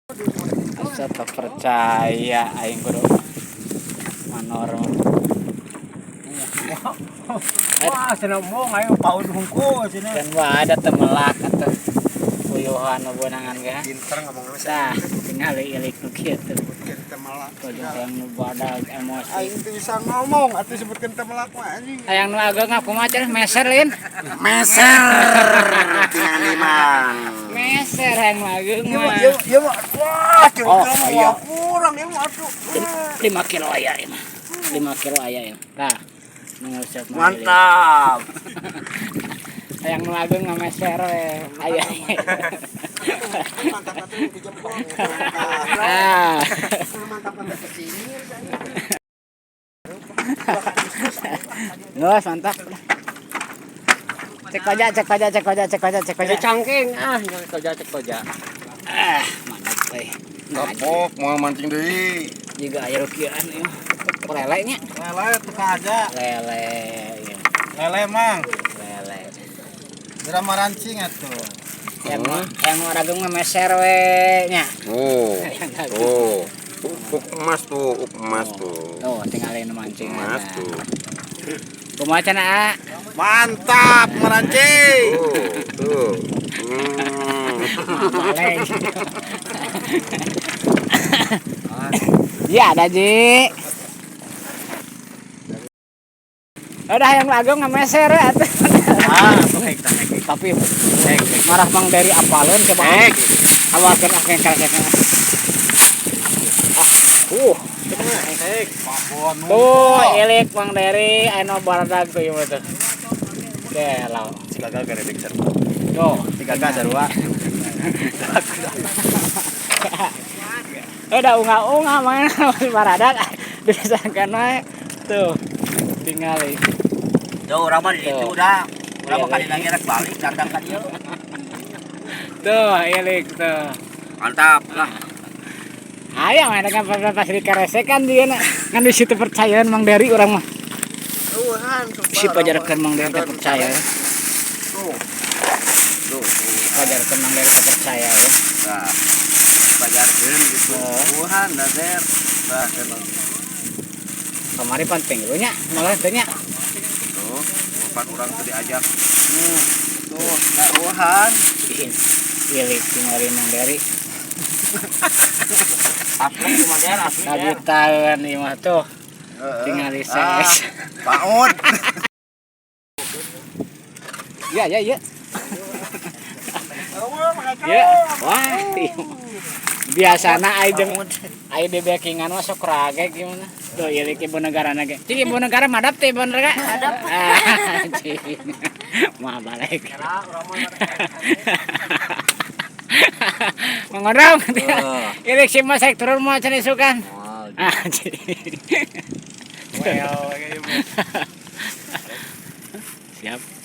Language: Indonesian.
Asa tak percaya aing kudu manor. Wah, senembong ayo paun hungkul sini. Dan ada temelak atau puyuhan beunangan ge. Pinter ngomongna Tah, tinggal ilik nu kieu teh. sebutkeun temelak. Kudu yang nu badag emosi. Aing teu bisa ngomong atuh sebutkeun temelak mah anjing. Hayang nu ageng kumaha cenah meser lin. Meser tingani mang. Meser hayang nu ageng mah. Ieu mah wah, Oh, iya. kurang ieu mah atuh. 5 kilo aya ieu mah. 5 kilo aya ya. Tah. Mengusap Mantap. Hayang nu ageng ngameser we aya. Mantap atuh di jempol. Ah. Mantap atuh kesini. Nggak, mantap. Cek aja. Cangking cek koja. Mantap teh. Kapok mau mancing deui. Juga aya rukian ieu. Lele nya. Lele teu kaja. Lele. Ieu. Lele mang. Lele. Geura marancing atuh. Yang mau rageng mah meser we nya. Oh, uk emas tuh. Tuh, tinggalin mancing. Emas tuh. Kumaha cenah? Mantap merancing. Tuh. Balik. Iya ada Ji. Udah yang lagu ngameser atuh. Tapi marah Mang dari apalun coba. Awakeun akeh karek. Tuh, ilik Mang Dari anu baradag tuh ieu tuh. Delau. Gagal gara picture. Tuh, 3K sarua. udah unga-unga mana baradag disangkan wae. Tuh, tingali. Jauh urang mah di ditu udah. Urang mah kali lagi rek balik datang ka dieu. Tuh, ilik tuh. Mantap lah. Aya mah dengan pas dikaresekan dia kan di situ percayaan Mang Dari urang mah. Tuhan, Si pajarkeun Mang Dari teh percaya. Tuh. Pajarkeun Mang Dari teh percaya ya. Nah, pajarkeun gitu. Tuhan dader. Nah, Kamari penting lu nya, malah teh nya. tuh, empat orang tadi diajak. Tuh, nah Tuhan. Ilik kamari Mang Dari. Asli cuma der, asli der. Kagitaan ieu mah tuh. Tinggal ses. Paut. Ya. Ya. Wah. Biasana ai di backingan mah sok rage gimana? Tuh ieu ibu negara ge. Cing ibu negara madap teh bener ga? Madap. Mah balik. Mengodong. Ieu si mah saek turun mah cenah isukan. Siap.